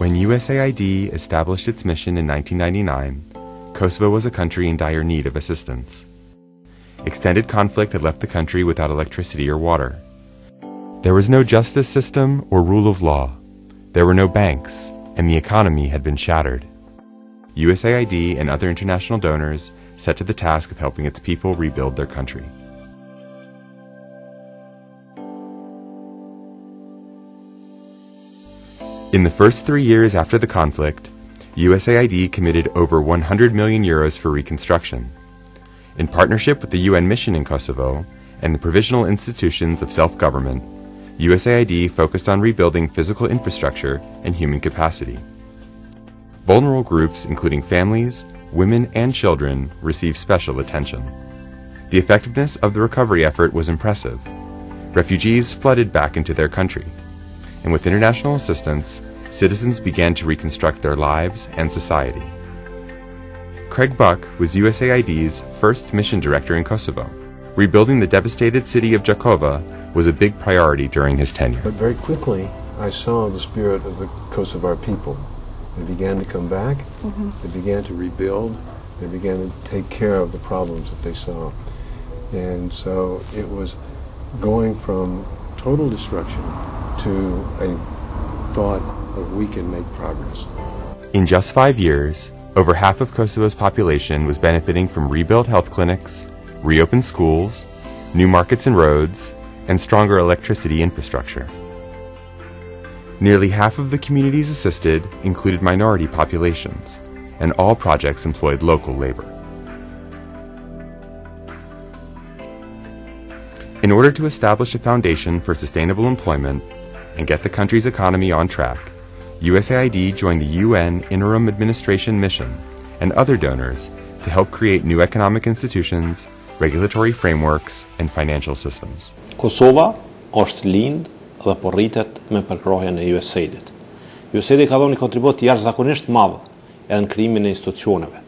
When USAID established its mission in 1999, Kosovo was a country in dire need of assistance. Extended conflict had left the country without electricity or water. There was no justice system or rule of law. There were no banks, and the economy had been shattered. USAID and other international donors set to the task of helping its people rebuild their country. In the first 3 years after the conflict, USAID committed over 100 million euros for reconstruction. In partnership with the UN mission in Kosovo and the provisional institutions of self-government, USAID focused on rebuilding physical infrastructure and human capacity. Vulnerable groups, including families, women, and children, received special attention. The effectiveness of the recovery effort was impressive. Refugees flooded back into their country, and with international assistance, citizens began to reconstruct their lives and society. Craig Buck was USAID's first mission director in Kosovo. Rebuilding the devastated city of Jakova was a big priority during his tenure. But very quickly, I saw the spirit of the Kosovar people. They began to come back, they began to rebuild, they began to take care of the problems that they saw. And so it was going from total destruction to a thought of we can make progress. In just 5 years, over half of Kosovo's population was benefiting from rebuilt health clinics, reopened schools, new markets and roads, and stronger electricity infrastructure. Nearly half of the communities assisted included minority populations, and all projects employed local labor. In order to establish a foundation for sustainable employment and get the country's economy on track, USAID joined the UN Interim Administration Mission and other donors to help create new economic institutions, regulatory frameworks, and financial systems. Kosova është lind dhe po rritet me përkrohjen e USAID-it. USAID ka dhënë një kontribut jashtëzakonisht madh edhe në krijimin e institucioneve.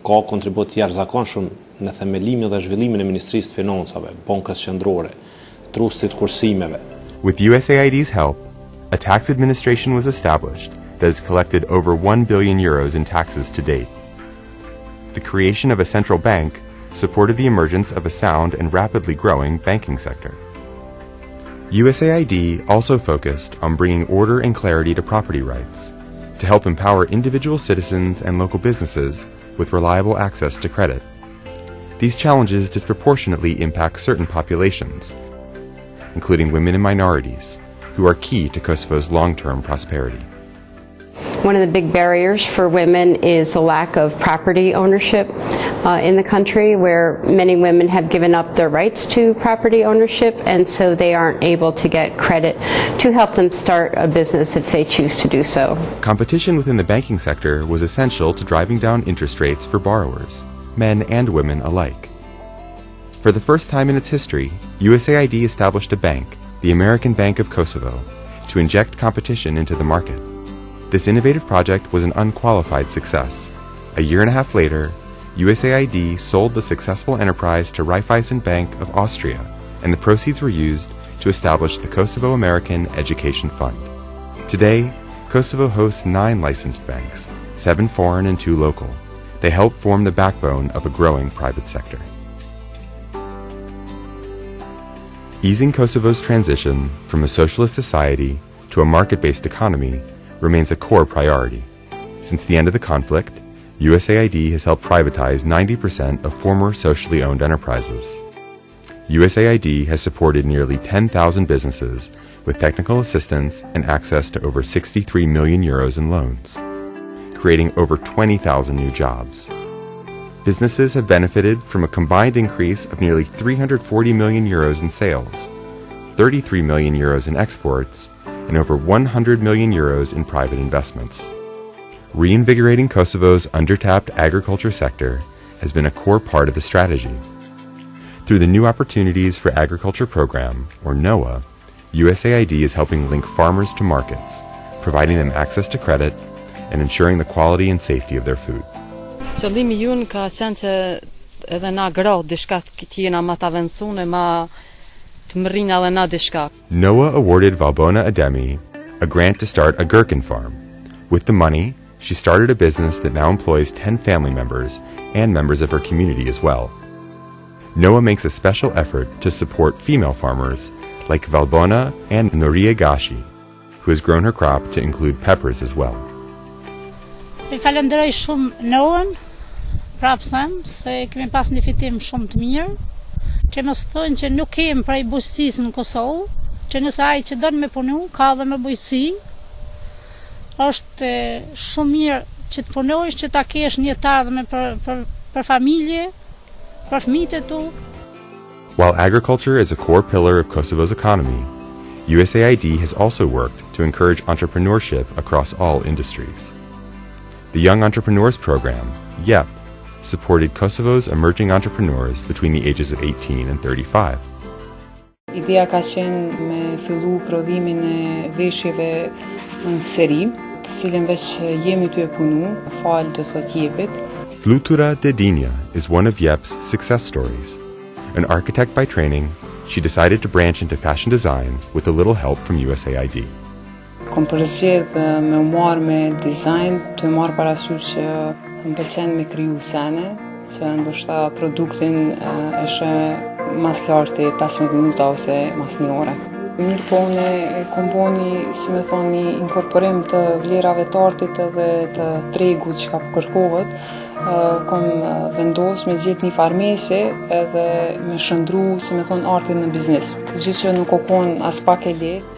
Ka kontribut jashtëzakonshëm në themelimin dhe zhvillimin e Ministrisë të Financave, Bankës Qendrore, Trustit Kursimeve. With USAID's help, a tax administration was established that has collected over 1 billion euros in taxes to date. The creation of a central bank supported the emergence of a sound and rapidly growing banking sector. USAID also focused on bringing order and clarity to property rights to help empower individual citizens and local businesses with reliable access to credit. These challenges disproportionately impact certain populations, including women and minorities, who are key to Kosovo's long-term prosperity. One of the big barriers for women is a lack of property ownership in the country, where many women have given up their rights to property ownership, and so they aren't able to get credit to help them start a business if they choose to do so. Competition within the banking sector was essential to driving down interest rates for borrowers, men and women alike. For the first time in its history, USAID established a bank, the American Bank of Kosovo, to inject competition into the market. This innovative project was an unqualified success. A year and a half later, USAID sold the successful enterprise to Raiffeisen Bank of Austria, and the proceeds were used to establish the Kosovo American Education Fund. Today, Kosovo hosts 9 licensed banks, 7 foreign and 2 local. They help form the backbone of a growing private sector. Easing Kosovo's transition from a socialist society to a market-based economy remains a core priority. Since the end of the conflict, USAID has helped privatize 90% of former socially owned enterprises. USAID has supported nearly 10,000 businesses with technical assistance and access to over 63 million euros in loans, creating over 20,000 new jobs. Businesses have benefited from a combined increase of nearly 340 million euros in sales, 33 million euros in exports, and over 100 million euros in private investments. Reinvigorating Kosovo's undertapped agriculture sector has been a core part of the strategy. Through the New Opportunities for Agriculture Program, or NOAA, USAID is helping link farmers to markets, providing them access to credit, and ensuring the quality and safety of their food. Qëllimi jon ka qenë që edhe na gra diçka të jena më të avancuar, më të mrrin edhe na diçka. NOAA awarded Valbona Ademi a grant to start a gherkin farm, With the money, she started a business that now employs 10 family members and members of her community as well. Noah makes a special effort to support female farmers like Valbona and Noriagashi, who has grown her crop to include peppers as well. I falenderoj shumë Noën, prapsem se kemi pas një fitim shumë të mirë, që mos thonë që nuk kemi prej bujqësisë në Kosovë, që nëse ai që don me punu, ka dhe me bujqësi. Është shumë mirë që të punojsh, që ta kesh një ardhmë për familje, për fëmijët e tu. While agriculture is a core pillar of Kosovo's economy, USAID has also worked to encourage entrepreneurship across all industries. The Young Entrepreneurs Program, YEP, supported Kosovo's emerging entrepreneurs between the ages of 18 and 35. Ideja ka qenë me fillu prodhimin e veshjeve në seri, të cilën veç jemi ty e punu, falë të sot jepit. Flutura Dedinia is one of YEP's success stories. An architect by training, she decided to branch into fashion design with a little help from USAID. Kom përzgjedh me u marrë me design, të marrë parasysh që më pëlqen me kriju sene, që ndoshta produktin e shë mas lartë 15 minuta ose mas një ore. Mirë po unë kom bo një, si me thonë, një inkorporim të vlerave të artit dhe të tregut që ka kërkohet. Kom vendos me gjetë një farmese edhe me shëndru, si me thonë, artin në biznes. Gjithë që nuk o konë as pak e lehtë.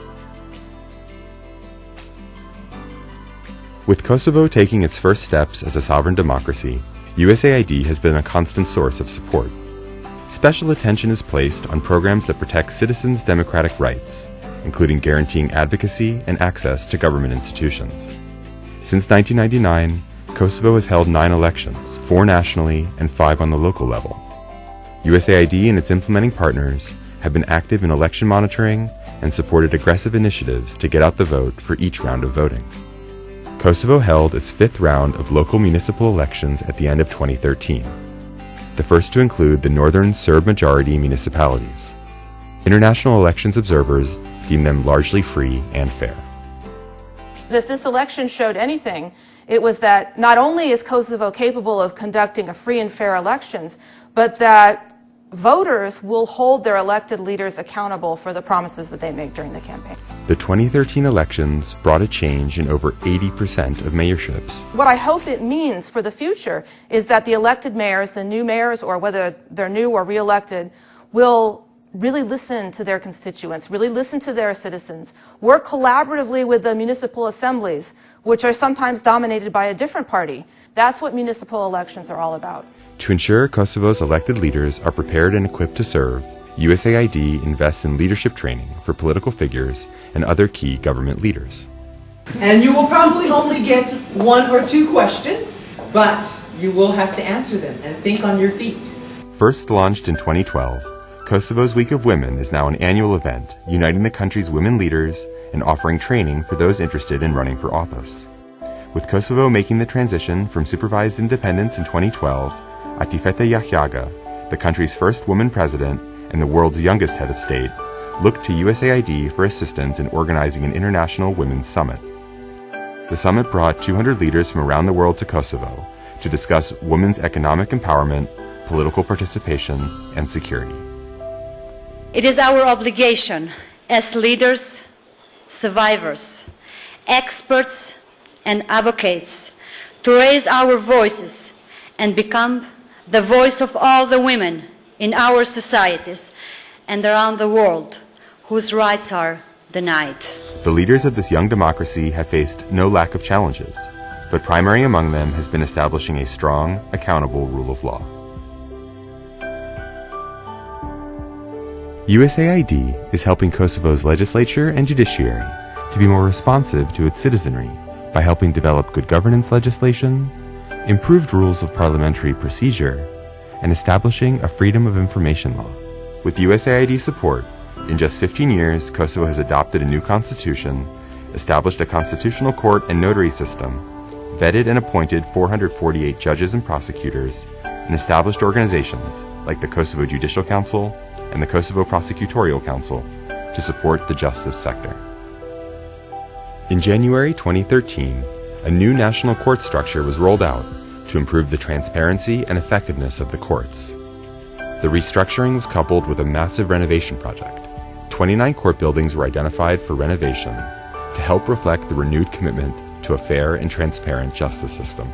With Kosovo taking its first steps as a sovereign democracy, USAID has been a constant source of support. Special attention is placed on programs that protect citizens' democratic rights, including guaranteeing advocacy and access to government institutions. Since 1999, Kosovo has held 9 elections, 4 nationally and 5 on the local level. USAID and its implementing partners have been active in election monitoring and supported aggressive initiatives to get out the vote for each round of voting. Kosovo held its 5th round of local municipal elections at the end of 2013, the first to include the northern Serb-majority municipalities. International elections observers deem them largely free and fair. If this election showed anything, it was that not only is Kosovo capable of conducting a free and fair elections, but that voters will hold their elected leaders accountable for the promises that they make during the campaign. The 2013 elections brought a change in over 80% of mayorships. What I hope it means for the future is that the elected mayors, the new mayors, or whether they're new or re-elected, will really listen to their constituents, really listen to their citizens, work collaboratively with the municipal assemblies, which are sometimes dominated by a different party. That's what municipal elections are all about. To ensure Kosovo's elected leaders are prepared and equipped to serve, USAID invests in leadership training for political figures and other key government leaders. And you will probably only get 1 or 2 questions, but you will have to answer them and think on your feet. First launched in 2012, Kosovo's Week of Women is now an annual event uniting the country's women leaders and offering training for those interested in running for office. With Kosovo making the transition from supervised independence in 2012, Atifete Yahyaga, the country's first woman president and the world's youngest head of state, looked to USAID for assistance in organizing an international women's summit. The summit brought 200 leaders from around the world to Kosovo to discuss women's economic empowerment, political participation, and security. It is our obligation as leaders, survivors, experts, and advocates to raise our voices and become the voice of all the women in our societies and around the world whose rights are denied. The leaders of this young democracy have faced no lack of challenges, but primary among them has been establishing a strong, accountable rule of law. USAID is helping Kosovo's legislature and judiciary to be more responsive to its citizenry by helping develop good governance legislation, improved rules of parliamentary procedure, and establishing a Freedom of Information law. With USAID support, in just 15 years, Kosovo has adopted a new constitution, established a constitutional court and notary system, vetted and appointed 448 judges and prosecutors, and established organizations like the Kosovo Judicial Council and the Kosovo Prosecutorial Council to support the justice sector. In January 2013, a new national court structure was rolled out to improve the transparency and effectiveness of the courts. The restructuring was coupled with a massive renovation project. 29 court buildings were identified for renovation to help reflect the renewed commitment to a fair and transparent justice system.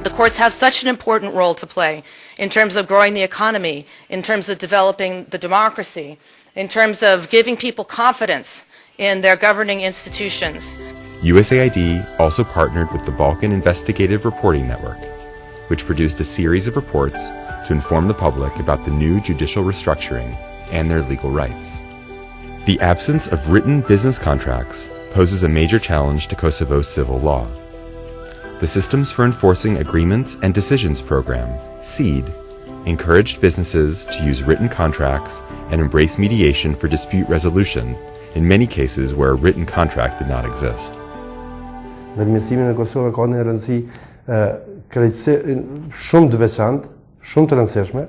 The courts have such an important role to play in terms of growing the economy, in terms of developing the democracy, in terms of giving people confidence in their governing institutions. USAID also partnered with the Balkan Investigative Reporting Network, which produced a series of reports to inform the public about the new judicial restructuring and their legal rights. The absence of written business contracts poses a major challenge to Kosovo's civil law. The Systems for Enforcing Agreements and Decisions program, SEED, encouraged businesses to use written contracts and embrace mediation for dispute resolution in many cases where a written contract did not exist. Ndërmjetësimi në Kosovë ka një rëndësi shumë të veçantë, shumë të rëndësishme,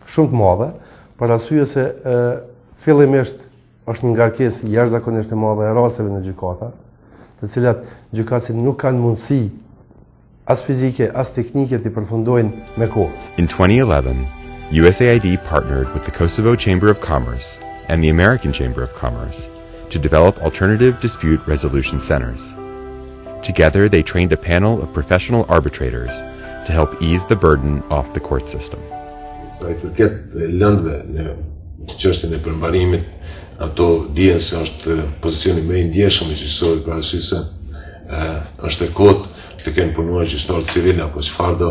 shumë të madhe, për arsye se fillimisht është një ngarkesë jashtëzakonisht e madhe e rasteve në gjykata, të cilat gjykatësit nuk kanë mundësi as fizike as teknike të përfundojnë me kohë. In 2011, USAID partnered with the Kosovo Chamber of Commerce and the American Chamber of Commerce to develop alternative dispute resolution centers. Together, they trained a panel of professional arbitrators to help ease the burden off the court system. Sa I përket lëndëve në çështjen e përmbarimit, ato dihen se është pozicioni më I ndjeshëm I gjyqësorit për arsye se është e kotë të kenë punuar gjyqtarë civil apo çfarë do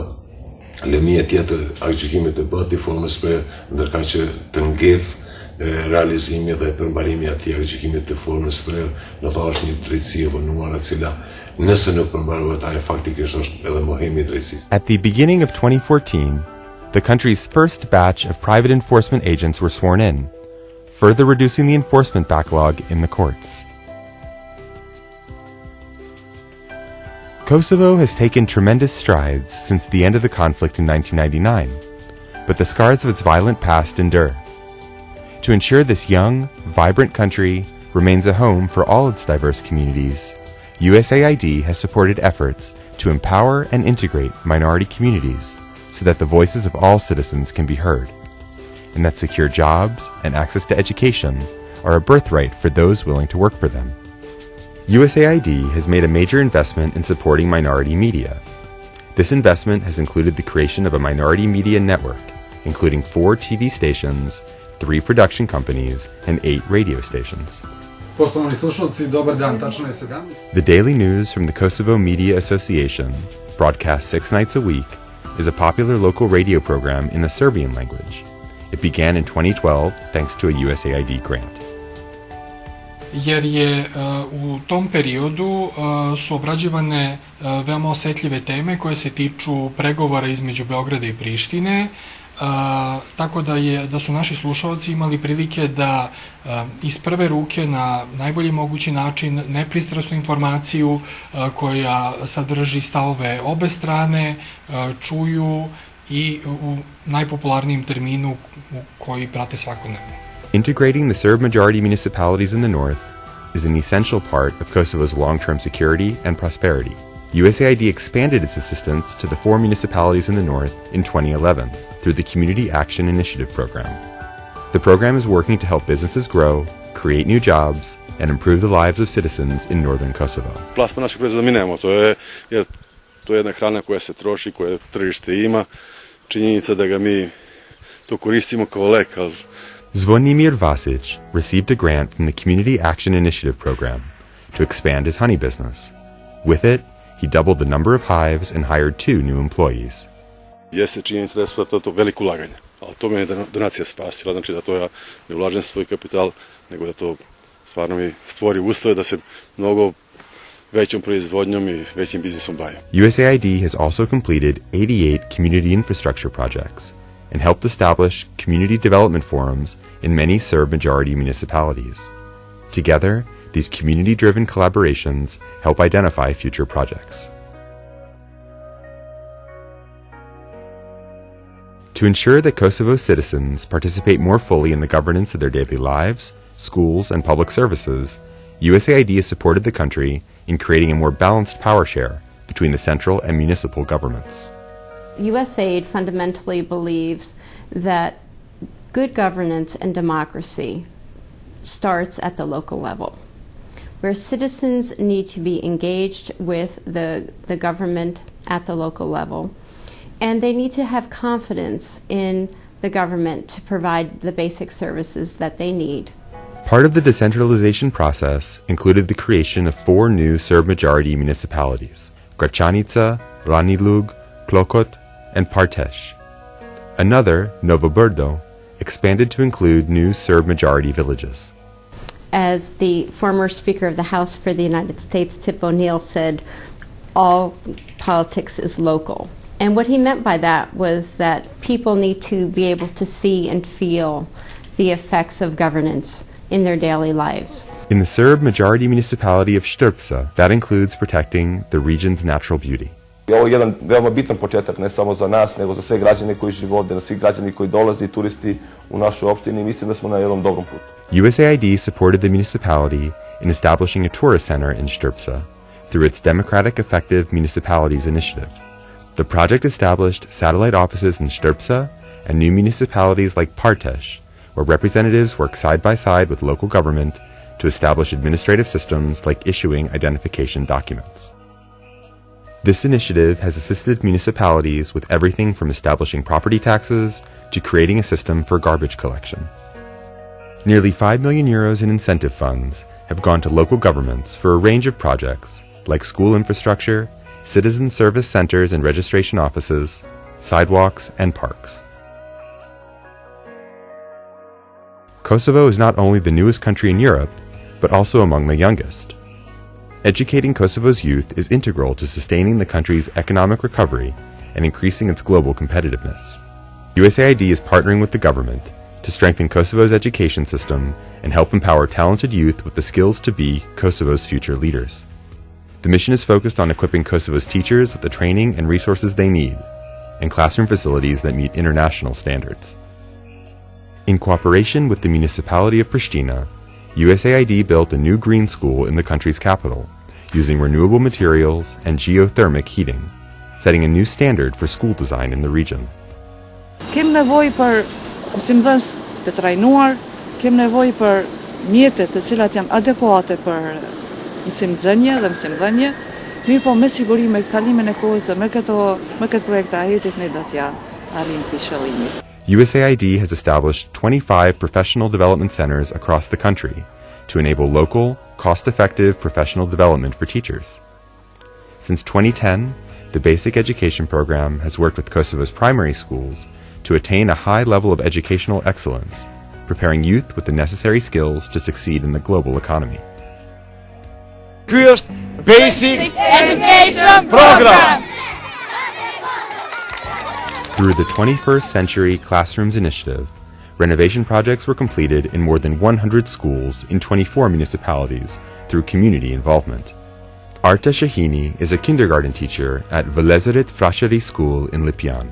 lëmie tjetër gjykimit të bëhet në formës për ndërkaq që të ngecë realizimi dhe përmbarimi I atij gjykimit të formës për do të është një drejtësi e vonuar e cila nëse nuk përmbarohet ajo faktikisht është edhe mohimi I drejtësisë. At the beginning of 2014, the country's first batch of private enforcement agents were sworn in, further reducing the enforcement backlog in the courts. Kosovo has taken tremendous strides since the end of the conflict in 1999, but the scars of its violent past endure. To ensure this young, vibrant country remains a home for all its diverse communities, USAID has supported efforts to empower and integrate minority communities so that the voices of all citizens can be heard, and that secure jobs and access to education are a birthright for those willing to work for them. USAID has made a major investment in supporting minority media. This investment has included the creation of a minority media network, including 4 TV stations, 3 production companies, and 8 radio stations. Poštovani slušalci, dobar dan, tačno je 17. The daily news from the Kosovo Media Association, broadcast 6 nights a week, is a popular local radio program in the Serbian language. It began in 2012 thanks to a USAID grant. Jer je u tom periodu su obrađivane veoma osetljive teme koje se tiču pregovora između Beograda I Prištine, tako da su naši slušalci imali prilike da iz prve ruke na najbolji mogući način nepristrasnu informaciju koja sadrži stavove obe strane čuju I u najpopularnijem terminu koji prate svakodnevno. Integrating the Serb majority municipalities in the north is an essential part of Kosovo's long-term security and prosperity. USAID expanded its assistance to the 4 municipalities in the north in 2011 through the Community Action Initiative program. The program is working to help businesses grow, create new jobs, and improve the lives of citizens in northern Kosovo. Plasman naših proizvoda mi nemamo, jer to je jedna hrana koja se troši, koja tržište ima. Činjenica da ga mi to koristimo kao lek, ali Zvonimir Vasic received a grant from the Community Action Initiative program to expand his honey business. With it, he doubled the number of hives and hired 2 new employees. Jeste činjenica da su to veliko ulaganje, ali to me je donacija spasila, znači da to ja ne ulažem svoj kapital, nego da to stvarno mi stvori uslove da se mnogo većom proizvodnjom I većim biznisom bavim. USAID has also completed 88 community infrastructure projects and helped establish community development forums in many Serb-majority municipalities. Together, these community-driven collaborations help identify future projects. To ensure that Kosovo's citizens participate more fully in the governance of their daily lives, schools, and public services, USAID has supported the country in creating a more balanced power share between the central and municipal governments. USAID fundamentally believes that good governance and democracy starts at the local level, where citizens need to be engaged with the government at the local level, and they need to have confidence in the government to provide the basic services that they need. Part of the decentralization process included the creation of 4 new Serb-majority municipalities, Gračanica, Ranilug, Klokot, and Partesh. Another, Novo Brdo, expanded to include new Serb-majority villages. As the former Speaker of the House for the United States, Tip O'Neill, said, all politics is local. And what he meant by that was that people need to be able to see and feel the effects of governance in their daily lives. In the Serb-majority municipality of Štrbca, that includes protecting the region's natural beauty. Ovo je jedan veoma bitan početak, ne samo za nas, nego za sve građane koji žive ovde, svi građani koji dolaze i turisti u našu opštinu i mislim da smo na jednom dobrom putu. USAID supported the municipality in establishing a tourist center in Štrbca through its Democratic Effective Municipalities Initiative. The project established satellite offices in Štrbca and new municipalities like Partesh, where representatives work side by side with local government to establish administrative systems like issuing identification documents. This initiative has assisted municipalities with everything from establishing property taxes to creating a system for garbage collection. Nearly €5 million in incentive funds have gone to local governments for a range of projects like school infrastructure, citizen service centers and registration offices, sidewalks, and parks. Kosovo is not only the newest country in Europe, but also among the youngest. Educating Kosovo's youth is integral to sustaining the country's economic recovery and increasing its global competitiveness. USAID is partnering with the government to strengthen Kosovo's education system and help empower talented youth with the skills to be Kosovo's future leaders. The mission is focused on equipping Kosovo's teachers with the training and resources they need, and classroom facilities that meet international standards. In cooperation with the municipality of Pristina, USAID built a new green school in the country's capital, using renewable materials and geothermic heating, setting a new standard for school design in the region. Kem nevojë për mësimdhënës të trajnuar, kem nevojë për mjete të cilat janë adekuate për mësimdhënie dhe mësimdhënie, mirë po me siguri me kalimin e kohës dhe me këtë projekt ajetit ne do t'ja arrijmë këtë qëllim. USAID has established 25 professional development centers across the country to enable local, cost-effective professional development for teachers. Since 2010, the Basic Education Program has worked with Kosovo's primary schools to attain a high level of educational excellence, preparing youth with the necessary skills to succeed in the global economy. Ky është Basic Education Program. Through the 21st Century Classrooms Initiative, renovation projects were completed in more than 100 schools in 24 municipalities through community involvement. Arta Shahini is a kindergarten teacher at Velezerit Frasheri School in Lipjan.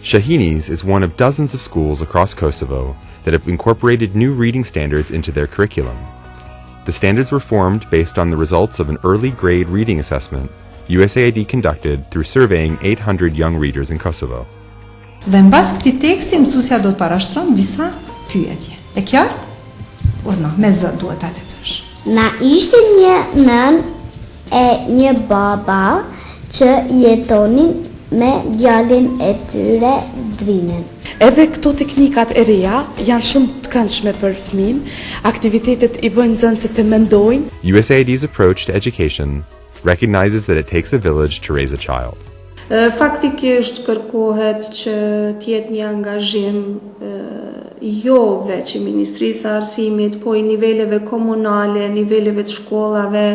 Shahini's is one of dozens of schools across Kosovo that have incorporated new reading standards into their curriculum. The standards were formed based on the results of an early grade reading assessment USAID conducted through surveying 800 young readers in Kosovo. Dhe mbas këtij teksti mësuesja do të parashtron disa pyetje. E qartë? Urna, me zë duhet ta lexosh. Na ishte një nën e një baba që jetonin me djalin e tyre Drinën. Edhe këto teknikat e reja janë shumë të këndshme për fëmin, aktivitetet I bëjnë nxënësit të mendojnë. USAID's approach to education recognizes that it takes a village to raise a child. Faktikisht kërkohet që të jetë një angazhim jo veç I Ministrisë së Arsimit, po I niveleve komunale, niveleve të shkollave,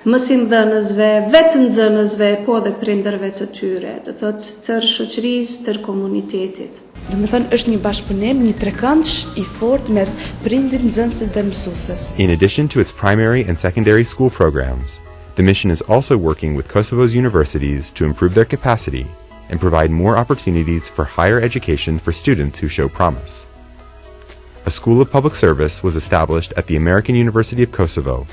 mësimdhënësve, vetë nxënësve, po dhe prindërve të tyre, do thotë tërë shoqërisë, tërë komunitetit. Do të thënë është një bashkëpunim, një trekëndsh I fortë mes prindit, nxënësit dhe mësuesës. In addition to its primary and secondary school programs, the mission is also working with Kosovo's universities to improve their capacity and provide more opportunities for higher education for students who show promise. A school of public service was established at the American University of Kosovo,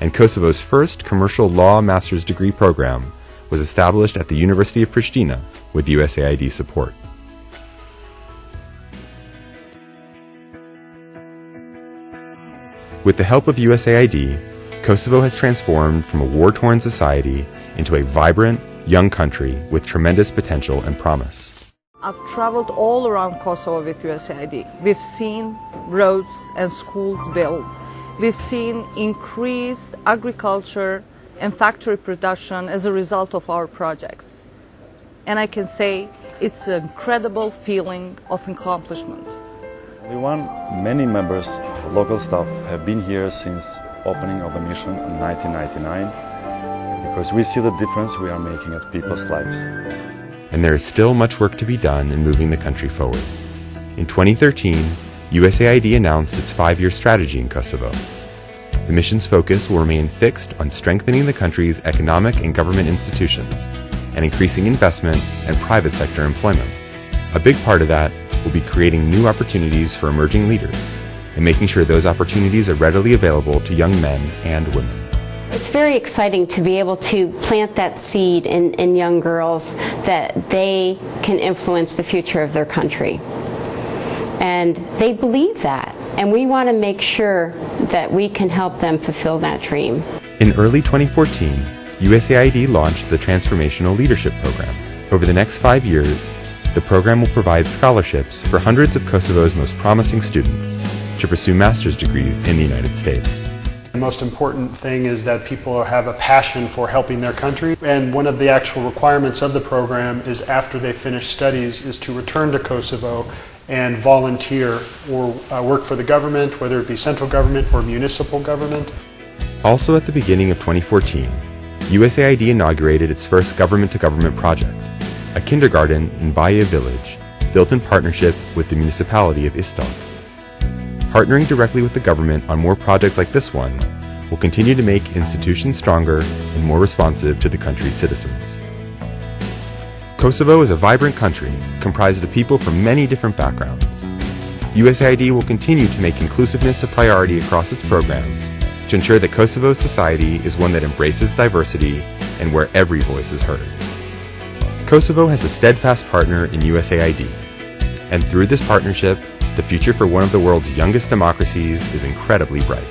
and Kosovo's first commercial law master's degree program was established at the University of Pristina with USAID support. With the help of USAID, Kosovo has transformed from a war-torn society into a vibrant, young country with tremendous potential and promise. I've traveled all around Kosovo with USAID. We've seen roads and schools built. We've seen increased agriculture and factory production as a result of our projects. And I can say it's an incredible feeling of accomplishment. Many members of local staff have been here since opening of the mission in 1999 because we see the difference we are making at people's lives. And there is still much work to be done in moving the country forward. In 2013, USAID announced its 5-year strategy in Kosovo. The mission's focus will remain fixed on strengthening the country's economic and government institutions and increasing investment and private sector employment. A big part of that will be creating new opportunities for emerging leaders and making sure those opportunities are readily available to young men and women. It's very exciting to be able to plant that seed in young girls that they can influence the future of their country. And they believe that, and we want to make sure that we can help them fulfill that dream. In early 2014, USAID launched the Transformational Leadership Program. Over the next 5 years, the program will provide scholarships for hundreds of Kosovo's most promising students to pursue master's degrees in the United States. The most important thing is that people have a passion for helping their country, and one of the actual requirements of the program is after they finish studies is to return to Kosovo and volunteer or work for the government, whether it be central government or municipal government. Also at the beginning of 2014, USAID inaugurated its first government-to-government project, a kindergarten in Baye village built in partnership with the municipality of Istog. Partnering directly with the government on more projects like this one will continue to make institutions stronger and more responsive to the country's citizens. Kosovo is a vibrant country comprised of people from many different backgrounds. USAID will continue to make inclusiveness a priority across its programs to ensure that Kosovo's society is one that embraces diversity and where every voice is heard. Kosovo has a steadfast partner in USAID, and through this partnership, the future for one of the world's youngest democracies is incredibly bright.